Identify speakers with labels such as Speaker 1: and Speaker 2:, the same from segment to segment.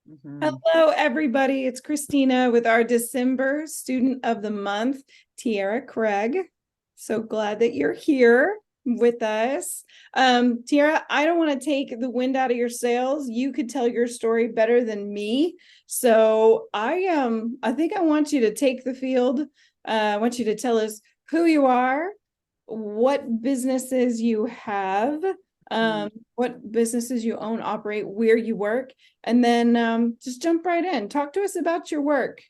Speaker 1: Mhm.
Speaker 2: Hello, everybody. It's Christina with our December Student of the Month, Tiara Craig. So glad that you're here with us. Tiara, I don't want to take the wind out of your sails. You could tell your story better than me. So I think I want you to take the field. I want you to tell us who you are, what businesses you have,
Speaker 1: Mhm.
Speaker 2: what businesses you own, operate, where you work, and then just jump right in. Talk to us about your work.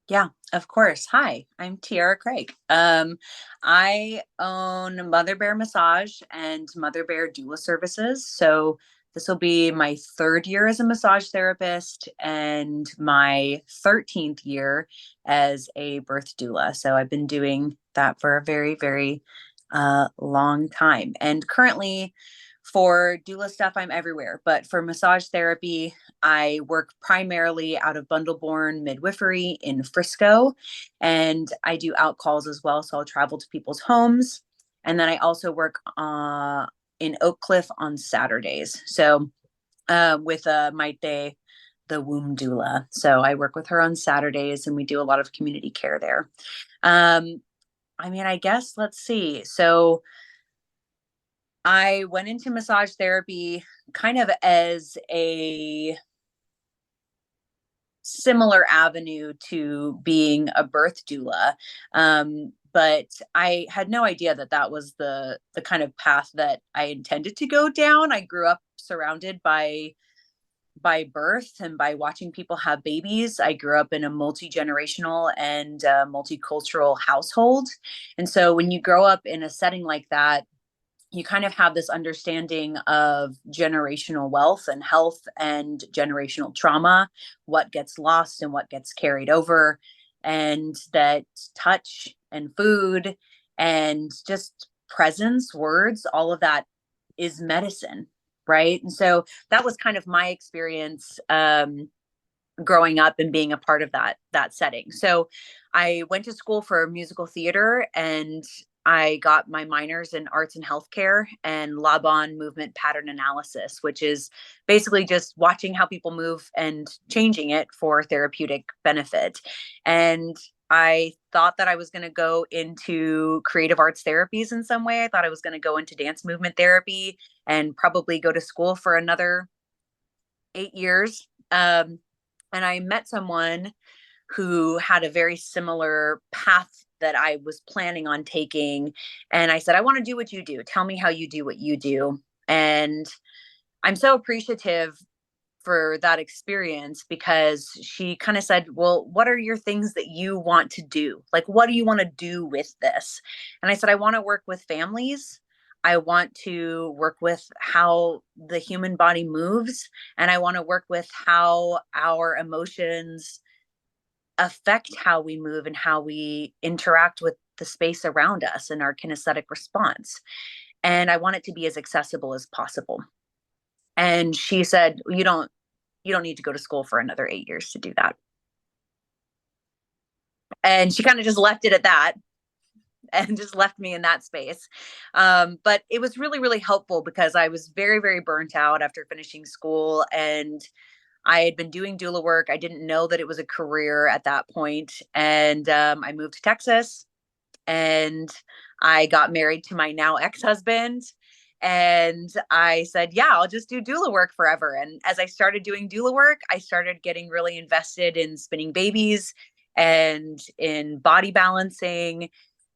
Speaker 1: Yeah, of course. Hi, I'm Tiara Craig. I own Motherbear Massage and Motherbear Doula Services. So this will be my third year as a massage therapist and my 13th year as a birth doula. So I've been doing that for a very, very long time. And currently, for doula stuff, I'm everywhere. But for massage therapy, I work primarily out of Bundleborn Midwifery in Frisco, and I do out calls as well. So I'll travel to people's homes. And then I also work in Oak Cliff on Saturdays. So with Maite, the womb doula. So I work with her on Saturdays and we do a lot of community care there. Um, I guess let's see. So I went into massage therapy kind of as a similar avenue to being a birth doula. But I had no idea that that was the kind of path that I intended to go down. I grew up surrounded by birth and by watching people have babies. I grew up in a multi-generational and multicultural household. And so when you grow up in a setting like that, you kind of have this understanding of generational wealth and health and generational trauma, what gets lost and what gets carried over, and that touch and food and just presence, words, all of that is medicine, right? And so that was kind of my experience growing up and being a part of that setting. So I went to school for musical theater and I got my minors in arts and healthcare and Laban movement pattern analysis, which is basically just watching how people move and changing it for therapeutic benefit. And I thought that I was going to go into creative arts therapies in some way. I thought I was going to go into dance movement therapy and probably go to school for another 8 years. And I met someone who had a very similar path that I was planning on taking. And I said, I want to do what you do. Tell me how you do what you do. And I'm so appreciative for that experience because she kind of said, well, what are your things that you want to do? Like, what do you want to do with this? And I said, I want to work with families. I want to work with how the human body moves. And I want to work with how our emotions affect how we move and how we interact with the space around us and our kinesthetic response. And I want it to be as accessible as possible. And she said, you don't need to go to school for another 8 years to do that. And she kind of just left it at that and just left me in that space. But it was really, really helpful because I was very, very burnt out after finishing school and I had been doing doula work. I didn't know that it was a career at that point. And I moved to Texas and I got married to my now ex-husband. And I said, yeah, I'll just do doula work forever. And as I started doing doula work, I started getting really invested in spinning babies and in body balancing.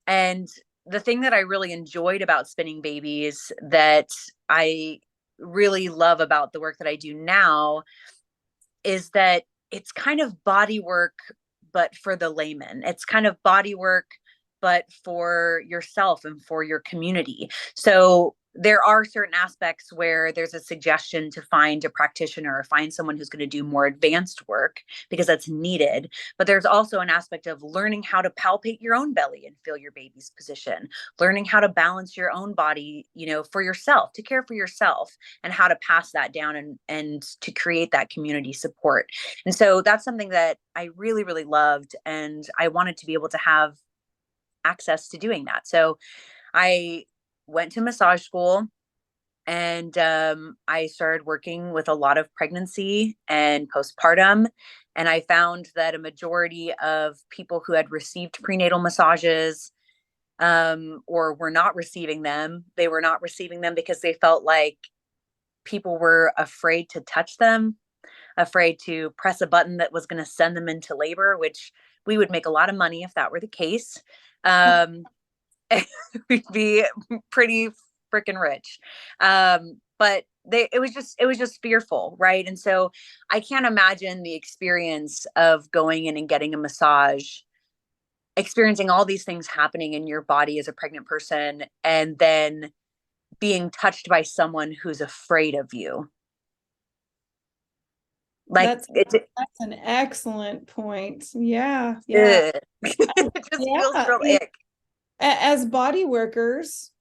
Speaker 1: And the thing that I really enjoyed about spinning babies that I really love about the work that I do now is that it's kind of body work, but for the layman. It's kind of body work, but for yourself and for your community. So there are certain aspects where there's a suggestion to find a practitioner or find someone who's going to do more advanced work because that's needed. But there's also an aspect of learning how to palpate your own belly and feel your baby's position, learning how to balance your own body, for yourself, to care for yourself and how to pass that down and to create that community support. And so that's something that I really, really loved. And I wanted to be able to have access to doing that. So I went to massage school. And I started working with a lot of pregnancy and postpartum. And I found that a majority of people who had received prenatal massages or were not receiving them, they were not receiving them because they felt like people were afraid to touch them, afraid to press a button that was going to send them into labor, which we would make a lot of money if that were the case. Um, we'd be pretty freaking rich. But it was just fearful, right? And so I can't imagine the experience of going in and getting a massage, experiencing all these things happening in your body as a pregnant person, and then being touched by someone who's afraid of you. Like
Speaker 2: That's
Speaker 1: it's
Speaker 2: that's an excellent point. Yeah, yeah.
Speaker 1: it just feels
Speaker 2: Yeah,
Speaker 1: real ick.
Speaker 2: as body workers,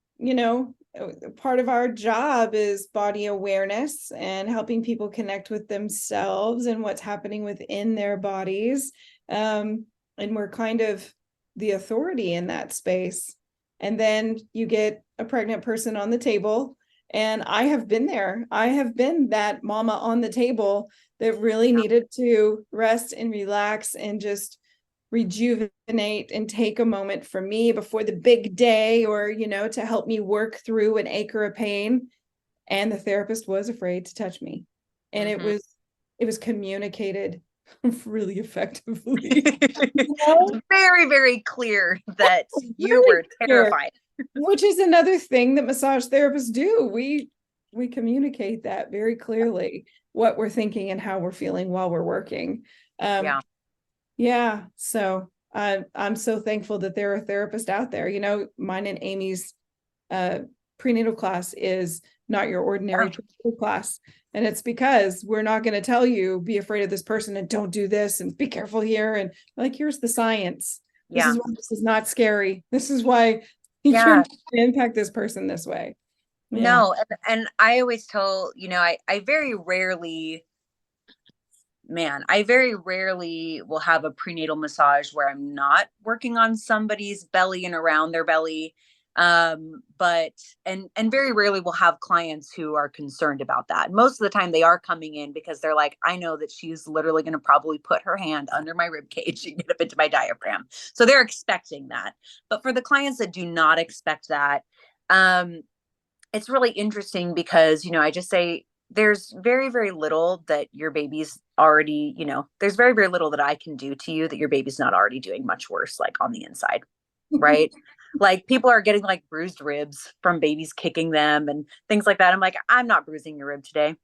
Speaker 2: part of our job is body awareness and helping people connect with themselves and what's happening within their bodies. And we're kind of the authority in that space. And then you get a pregnant person on the table. And I have been there. I have been that mama on the table that really needed to rest and relax and just rejuvenate and take a moment for me before the big day, or to help me work through an ache or a pain. And the therapist was afraid to touch me, and
Speaker 1: Mm-hmm.
Speaker 2: it was communicated really effectively.
Speaker 1: It's very, very clear that you
Speaker 2: Really
Speaker 1: were
Speaker 2: clear,
Speaker 1: terrified.
Speaker 2: which is another thing that massage therapists do. We communicate that very clearly, what we're thinking and how we're feeling while we're working. um
Speaker 1: Yeah.
Speaker 2: Yeah, so I'm so thankful that there are therapists out there. Mine and Amy's prenatal class is not your ordinary prenatal class, and it's because we're not going to tell you be afraid of this person and don't do this and be careful here, and like, here's the science. This
Speaker 1: Yeah.
Speaker 2: is why this is not scary. This is why you're
Speaker 1: Yeah.
Speaker 2: not going to impact this person this way. Yeah.
Speaker 1: No. And I always tell, I very rarely, man, I very rarely will have a prenatal massage where I'm not working on somebody's belly and around their belly. But and very rarely will have clients who are concerned about that. Most of the time they are coming in because they're like, I know that she's literally going to probably put her hand under my rib cage and get up into my diaphragm. So they're expecting that. But for the clients that do not expect that, um, it's really interesting because, I just say there's very, very little that your baby's already, there's very, very little that I can do to you that your baby's not already doing much worse, like on the inside. Right. Like people are getting like bruised ribs from babies kicking them and things like that. I'm like, I'm not bruising your rib today.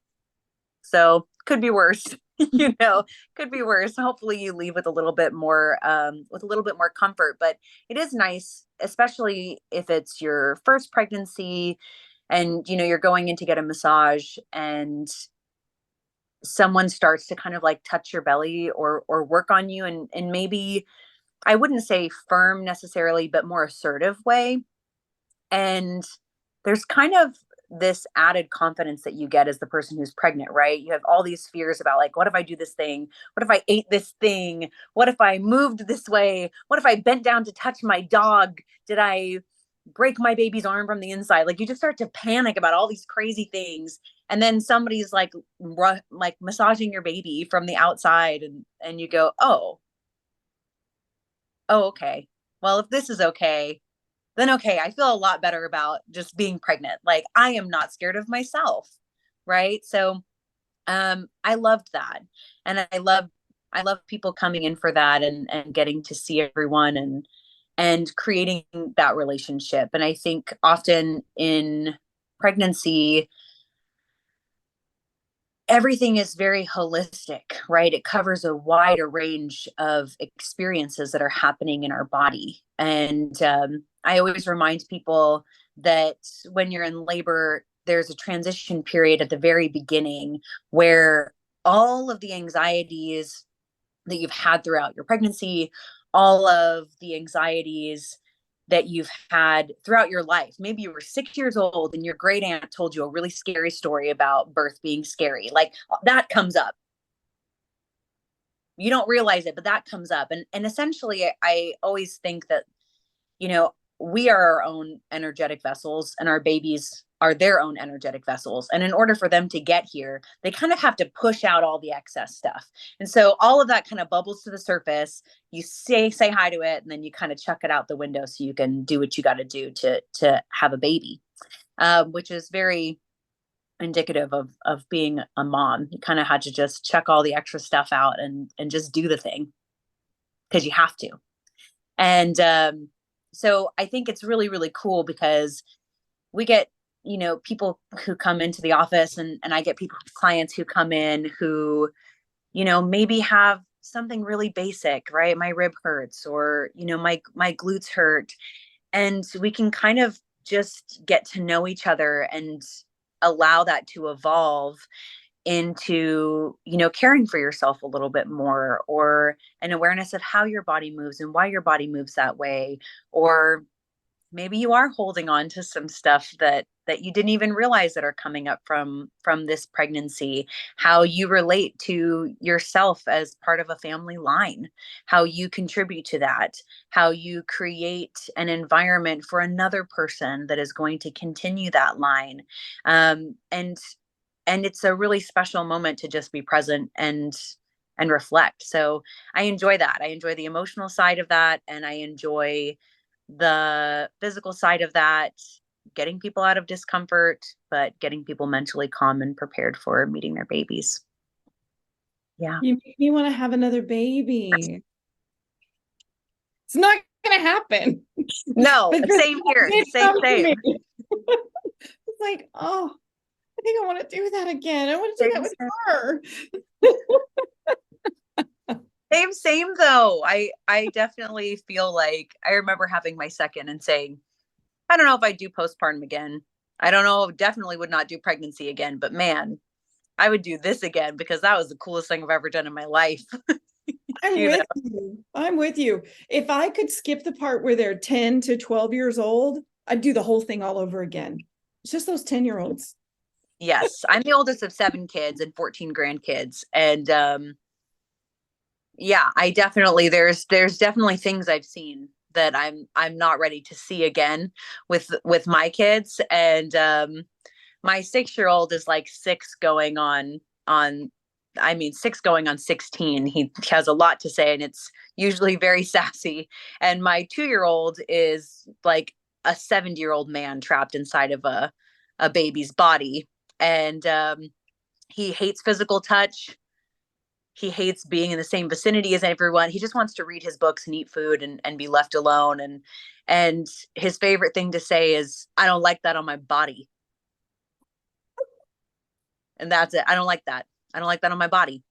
Speaker 1: So could be worse, could be worse. Hopefully you leave with a little bit more comfort, but it is nice, especially if it's your first pregnancy and you're going in to get a massage and someone starts to kind of like touch your belly or work on you and maybe I wouldn't say firm necessarily, but more assertive way. And there's kind of this added confidence that you get as the person who's pregnant, right? You have all these fears about like, what if I do this thing? What if I ate this thing? What if I moved this way? What if I bent down to touch my dog? Did I break my baby's arm from the inside? Like you just start to panic about all these crazy things. And then somebody's like like massaging your baby from the outside and you go, oh, okay. Well, if this is okay, then okay, I feel a lot better about just being pregnant. Like I am not scared of myself. Right. So I loved that. And I love people coming in for that and getting to see everyone and creating that relationship. And I think often in pregnancy, everything is very holistic, right? It covers a wider range of experiences that are happening in our body. And I always remind people that when you're in labor, there's a transition period at the very beginning where all of the anxieties that you've had throughout your pregnancy, all of the anxieties that you've had throughout your life. Maybe you were 6 years old and your great aunt told you a really scary story about birth being scary. Like that comes up. You don't realize it, but that comes up. And essentially I always think that, we are our own energetic vessels and our babies are their own energetic vessels. And in order for them to get here, they kind of have to push out all the excess stuff. And so all of that kind of bubbles to the surface. You say hi to it, and then you kind of chuck it out the window so you can do what you got to do to have a baby, which is very indicative of being a mom. You kind of had to just check all the extra stuff out and just do the thing because you have to. And so I think it's really, really cool because we get, people who come into the office, and I get clients who come in who, maybe have something really basic, right? My rib hurts, or, my glutes hurt. And we can kind of just get to know each other and allow that to evolve into, caring for yourself a little bit more, or an awareness of how your body moves and why your body moves that way. Or maybe you are holding on to some stuff that you didn't even realize that are coming up from this pregnancy, how you relate to yourself as part of a family line, how you contribute to that, how you create an environment for another person that is going to continue that line. And it's a really special moment to just be present and reflect. So I enjoy that. I enjoy the emotional side of that, and I enjoy the physical side of that, getting people out of discomfort, but getting people mentally calm and prepared for meeting their babies. Yeah.
Speaker 2: You make me want to have another baby. It's not going to happen.
Speaker 1: No, same here. Same.
Speaker 2: It's like, oh, I think I want to do that again. I want to do that with her.
Speaker 1: Same though. I definitely feel like I remember having my second and saying, I don't know if I'd do postpartum again. I don't know, definitely would not do pregnancy again, but man, I would do this again because that was the coolest thing I've ever done in my life.
Speaker 2: I'm with you. I'm with you. If I could skip the part where they're 10 to 12 years old, I'd do the whole thing all over again. It's just those 10-year-olds.
Speaker 1: Yes, I'm the oldest of 7 kids and 14 grandkids. And yeah, I definitely there's definitely things I've seen that I'm not ready to see again with my kids. And my 6-year-old is like 6 going on I mean 6 going on 16. He has a lot to say, and it's usually very sassy. And my 2-year-old is like a 70-year-old man trapped inside of a baby's body. And he hates physical touch. He hates being in the same vicinity as everyone. He just wants to read his books and eat food and be left alone. And his favorite thing to say is, I don't like that on my body. And that's it. I don't like that. I don't like that on my body.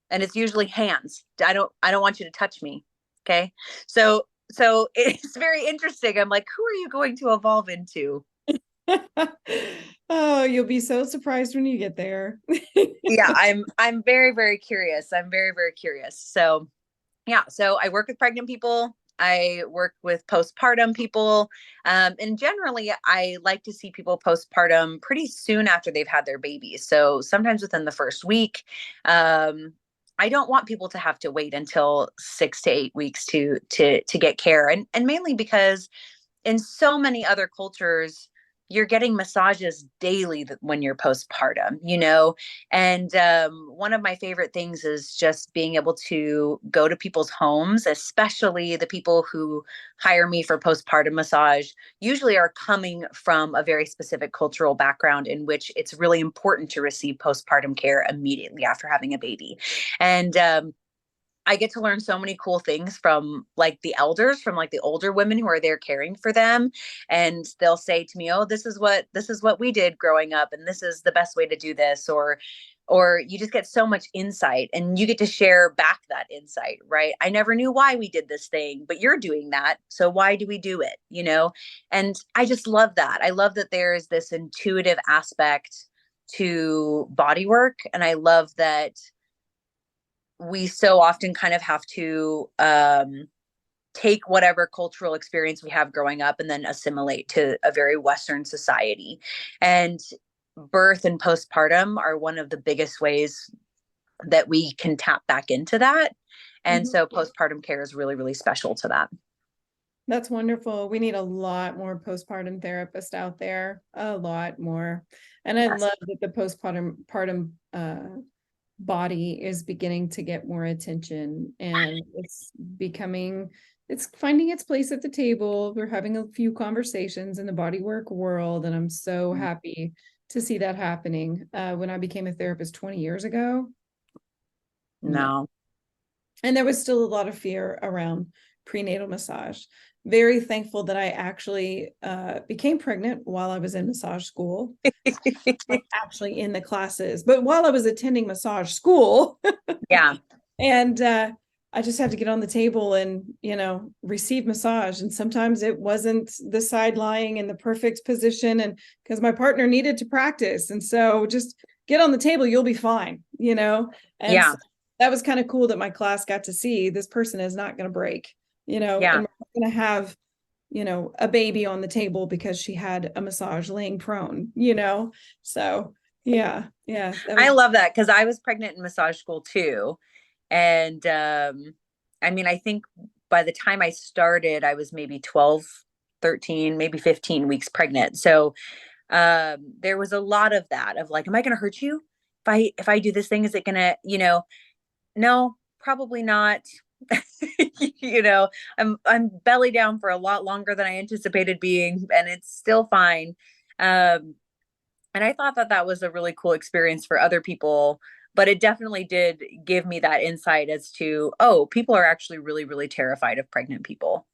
Speaker 1: And it's usually hands. I don't want you to touch me. Okay. So it's very interesting. I'm like, who are you going to evolve into?
Speaker 2: Oh, you'll be so surprised when you get there.
Speaker 1: Yeah, I'm very, very curious. I'm very, very curious. So yeah, so I work with pregnant people. I work with postpartum people. And generally, I like to see people postpartum pretty soon after they've had their babies. So sometimes within the first week. I don't want people to have to wait until 6 to 8 weeks to get care. And mainly because in so many other cultures, you're getting massages daily when you're postpartum, and one of my favorite things is just being able to go to people's homes, especially the people who hire me for postpartum massage usually are coming from a very specific cultural background in which it's really important to receive postpartum care immediately after having a baby. And I get to learn so many cool things from like the elders, from like the older women who are there caring for them. And they'll say to me, oh, this is what we did growing up, and this is the best way to do this. Or you just get so much insight, and you get to share back that insight, right? I never knew why we did this thing, but you're doing that. So why do we do it? And I just love that. I love that there's this intuitive aspect to body work. And I love that we so often kind of have to take whatever cultural experience we have growing up and then assimilate to a very Western society. And birth and postpartum are one of the biggest ways that we can tap back into that. And so postpartum care is really, really special to that.
Speaker 2: That's wonderful. We need a lot more postpartum therapists out there, a lot more. And I
Speaker 1: Yes.
Speaker 2: love that the postpartum body is beginning to get more attention, and it's finding its place at the table. We're having a few conversations in the bodywork world, and I'm so happy to see that happening. When I became a therapist 20 years ago, no.
Speaker 1: No.
Speaker 2: And there was still a lot of fear around prenatal massage. Very thankful that I actually became pregnant while I was in massage school, actually in the classes, but while I was attending massage school.
Speaker 1: Yeah.
Speaker 2: And I just had to get on the table and, receive massage. And sometimes it wasn't the side lying in the perfect position, and because my partner needed to practice. And so just get on the table, you'll be fine, And
Speaker 1: Yeah.
Speaker 2: so that was kind of cool that my class got to see this person is not going to break,
Speaker 1: Yeah.
Speaker 2: and we're going to have, a baby on the table because she had a massage laying prone, So yeah, yeah, that
Speaker 1: I
Speaker 2: was.
Speaker 1: love that because I was pregnant in massage school too. And I mean, I think by the time I started, I was maybe 12, 13, maybe 15 weeks pregnant. So there was a lot of that of like, am I going to hurt you? If I do this thing, is it going to, no, probably not. you know, I'm belly down for a lot longer than I anticipated being, and it's still fine. Um, and I thought that that was a really cool experience for other people, but it definitely did give me that insight as to, oh, people are actually really, really terrified of pregnant people.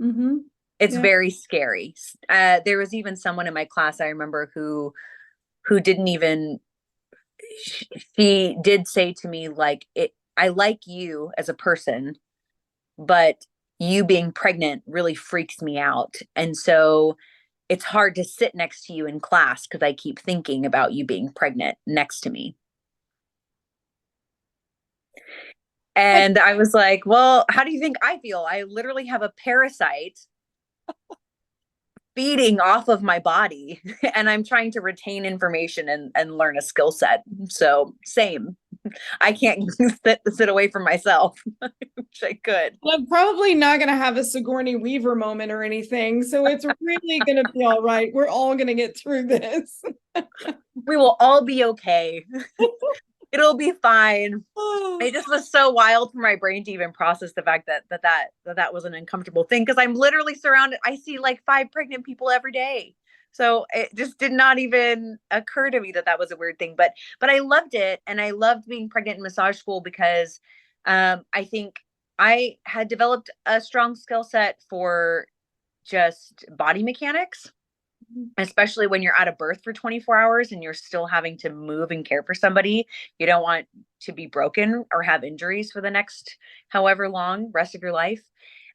Speaker 2: Mm-hmm.
Speaker 1: It's
Speaker 2: Yeah.
Speaker 1: very scary. There was even someone in my class I remember who didn't even she did say to me like it I like you as a person, but you being pregnant really freaks me out. And so it's hard to sit next to you in class because I keep thinking about you being pregnant next to me. And I was like, well, how do you think I feel? I literally have a parasite feeding off of my body and I'm trying to retain information and learn a skill set. So same. I can't sit away from myself, which I could.
Speaker 2: I'm probably not going to have a Sigourney Weaver moment or anything. So it's really going to be all right. We're all going to get through this.
Speaker 1: We will all be okay. It'll be fine.
Speaker 2: Oh,
Speaker 1: It just was so wild for my brain to even process the fact that was an uncomfortable thing because I'm literally surrounded. I see like 5 pregnant people every day. So it just did not even occur to me that that was a weird thing. But I loved it, and I loved being pregnant in massage school because I think I had developed a strong skill set for just body mechanics, especially when you're out of birth for 24 hours and you're still having to move and care for somebody. You don't want to be broken or have injuries for the next however long rest of your life.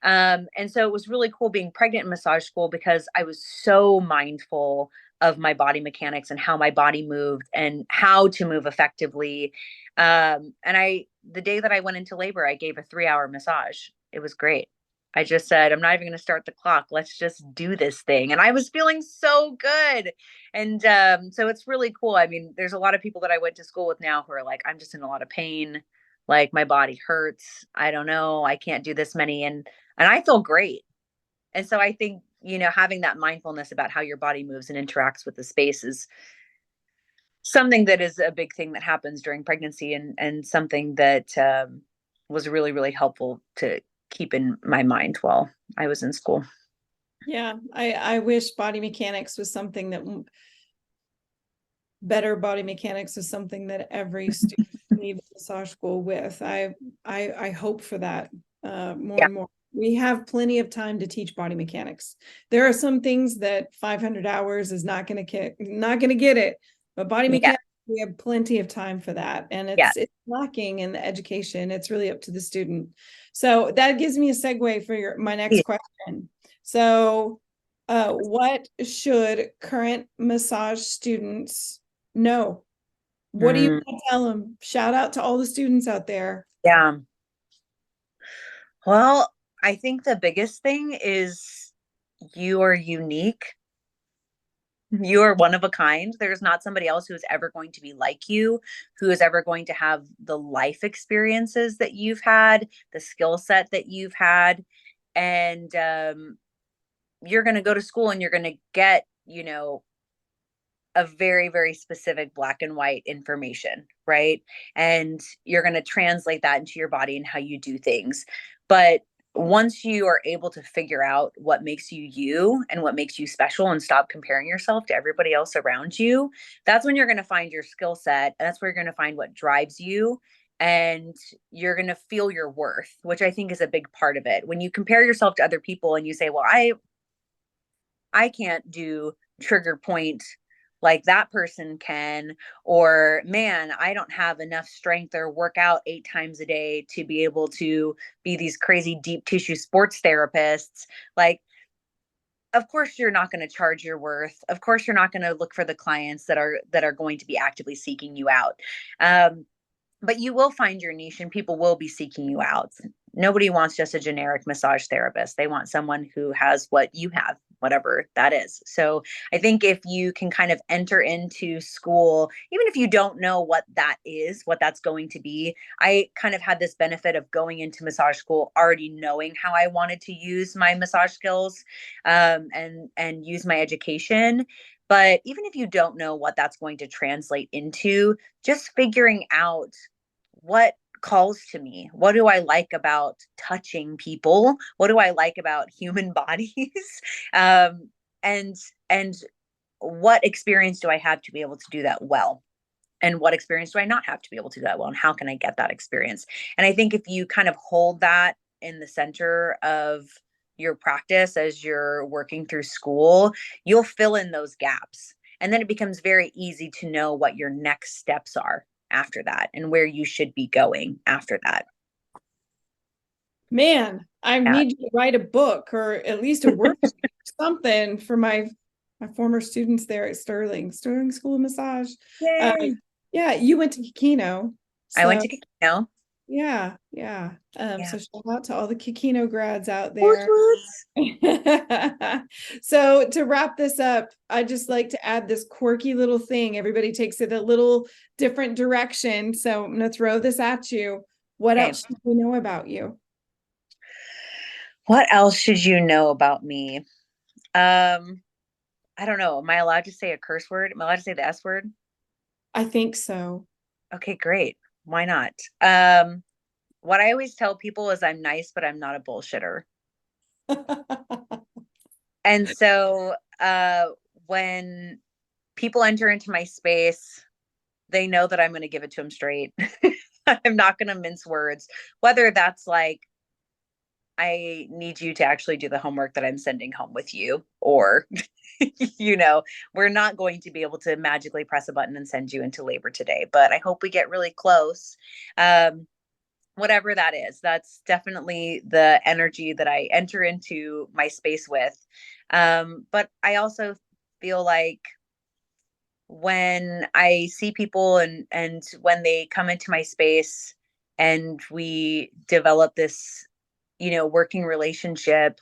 Speaker 1: And so it was really cool being pregnant in massage school because I was so mindful of my body mechanics and how my body moved and how to move effectively. And the day that I went into labor, I gave a 3-hour massage. It was great. I just said, I'm not even going to start the clock. Let's just do this thing. And I was feeling so good. And so it's really cool. I mean, there's a lot of people that I went to school with now who are like, I'm just in a lot of pain. Like my body hurts. I don't know. I can't do this many. And I feel great. And so I think, having that mindfulness about how your body moves and interacts with the space is something that is a big thing that happens during pregnancy, and something that was really, really helpful to keep in my mind while I was in school.
Speaker 2: yeah. I wish body mechanics was something that better body mechanics is something that every student leaves massage school with. I hope for that more
Speaker 1: Yeah.
Speaker 2: and more. We have plenty of time to teach body mechanics. There are some things that 500 hours is not going to get it, but body
Speaker 1: Yeah.
Speaker 2: mechanics, we have plenty of time for that, and
Speaker 1: Yeah.
Speaker 2: it's lacking in the education. It's really up to the student. So that gives me a segue for my next question. So, what should current massage students know? What do you
Speaker 1: Mm,
Speaker 2: tell them? Shout out to all the students out there.
Speaker 1: yeah. Well, I think the biggest thing is you are unique. You are one of a kind. There's not somebody else who is ever going to be like you, who is ever going to have the life experiences that you've had, the skill set that you've had. And you're going to go to school and you're going to get, a very, very specific black and white information, right? And you're going to translate that into your body and how you do things. But once you are able to figure out what makes you you and what makes you special and stop comparing yourself to everybody else around you, that's when you're going to find your skill set. And that's where you're going to find what drives you. And you're going to feel your worth, which I think is a big part of it. When you compare yourself to other people and you say, well, I can't do trigger point like that person can, or man, I don't have enough strength or work out 8 times a day to be able to be these crazy deep tissue sports therapists. Like, of course you're not going to charge your worth. Of course you're not going to look for the clients that are going to be actively seeking you out. But you will find your niche and people will be seeking you out. Nobody wants just a generic massage therapist. They want someone who has what you have, whatever that is. So I think if you can kind of enter into school, even if you don't know what that is, what that's going to be, I kind of had this benefit of going into massage school already knowing how I wanted to use my massage skills, and use my education. But even if you don't know what that's going to translate into, just figuring out what calls to me. What do I like about touching people? What do I like about human bodies? um, and and what experience do I have to be able to do that well? And what experience do I not have to be able to do that well? And how can I get that experience? And I think if you kind of hold that in the center of your practice as you're working through school, you'll fill in those gaps. And then it becomes very easy to know what your next steps are after that and where you should be going after that.
Speaker 2: Man, I
Speaker 1: Yeah.
Speaker 2: need to write a book or at least a worksheet or something for my former students there at Sterling School of Massage. Uh,
Speaker 1: Yay.
Speaker 2: yeah, you went to Kikino,
Speaker 1: I went
Speaker 2: so
Speaker 1: to Kikino.
Speaker 2: yeah, yeah.
Speaker 1: Yeah.
Speaker 2: So shout out to all the Kikino grads out
Speaker 1: Woot
Speaker 2: there.
Speaker 1: woot.
Speaker 2: So to wrap this up, I'd just like to add this quirky little thing. Everybody takes it a little different direction. So I'm going to throw this at you. What
Speaker 1: Okay.
Speaker 2: else should we know about you?
Speaker 1: What else should you know about me? Um, I don't know. Am I allowed to say a curse word? Am I allowed to say the S word?
Speaker 2: I think so.
Speaker 1: Okay, great. Why not? Um, what I always tell people is I'm nice, but I'm not a bullshitter. And so when people enter into my space, they know that I'm going to give it to them straight. I'm not going to mince words, whether that's like, I need you to actually do the homework that I'm sending home with you, or, we're not going to be able to magically press a button and send you into labor today, but I hope we get really close. Whatever that is, that's definitely the energy that I enter into my space with. But I also feel like when I see people and when they come into my space and we develop this, working relationship,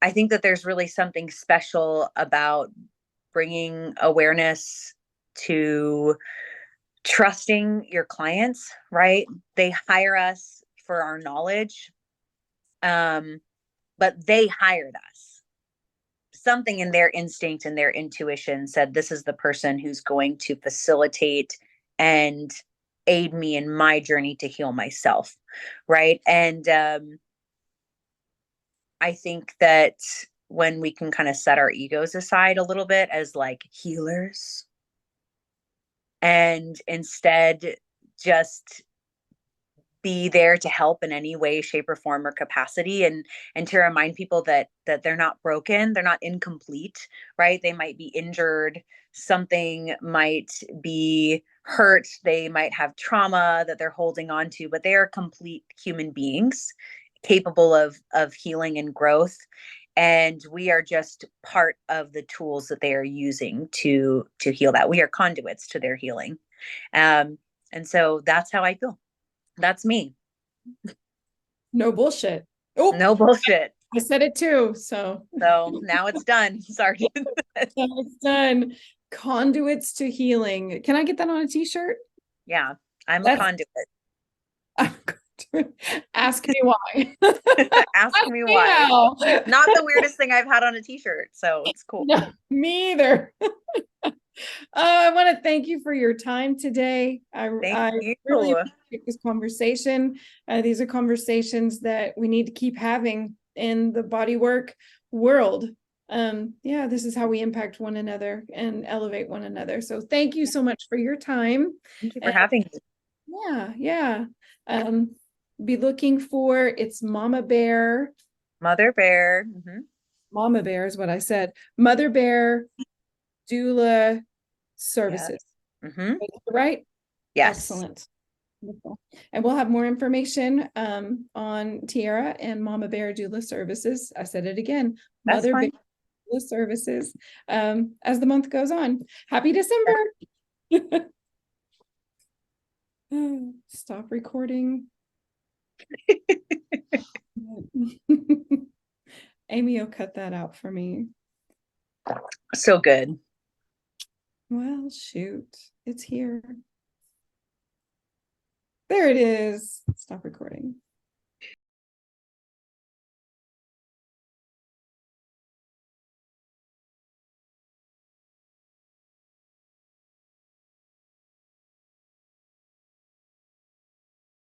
Speaker 1: I think that there's really something special about bringing awareness to trusting your clients, right? They hire us for our knowledge, but they hired us. Something in their instinct and their intuition said, this is the person who's going to facilitate and aid me in my journey to heal myself, right? And I think that when we can kind of set our egos aside a little bit as like healers and instead just be there to help in any way, shape, or form or capacity, and to remind people that they're not broken, they're not incomplete, right? They might be injured, something might be hurt, they might have trauma that they're holding on to, but they are complete human beings capable of healing and growth. And we are just part of the tools that they are using to heal that. We are conduits to their healing. um and so that's how I feel. That's me.
Speaker 2: No bullshit. Oh,
Speaker 1: No bullshit.
Speaker 2: I said it too. So
Speaker 1: So now it's done, Sergeant.
Speaker 2: it's done. Conduits to healing. Can I get that on a t-shirt?
Speaker 1: Yeah, I'm a
Speaker 2: That's
Speaker 1: conduit.
Speaker 2: Ask me why.
Speaker 1: Ask
Speaker 2: Ask
Speaker 1: me
Speaker 2: me
Speaker 1: why.
Speaker 2: how.
Speaker 1: Not the weirdest thing I've had on a t-shirt, so it's cool.
Speaker 2: No, me either. I want to thank you for your time today.
Speaker 1: Thank
Speaker 2: I
Speaker 1: you.
Speaker 2: really appreciate this conversation. These are conversations that we need to keep having in the bodywork world. Yeah, this is how we impact one another and elevate one another. So thank you so much for your time.
Speaker 1: Thank you for
Speaker 2: And
Speaker 1: having me.
Speaker 2: yeah. Be looking for it's Mama Bear.
Speaker 1: Mother Bear. Mm-hmm.
Speaker 2: Mama Bear is what I said. Mother Bear Doula
Speaker 1: Yeah.
Speaker 2: Services.
Speaker 1: Mm-hmm.
Speaker 2: Right?
Speaker 1: Yes.
Speaker 2: Excellent. Wonderful. And we'll have more information on Tiara and Mama Bear Doula Services. I said it again,
Speaker 1: That's
Speaker 2: Mother Bear
Speaker 1: fine.
Speaker 2: Doula Services as the month goes on. Happy December. Stop recording. Amy will cut that out for me.
Speaker 1: So good.
Speaker 2: Well, shoot. It's here. There it is. Stop recording.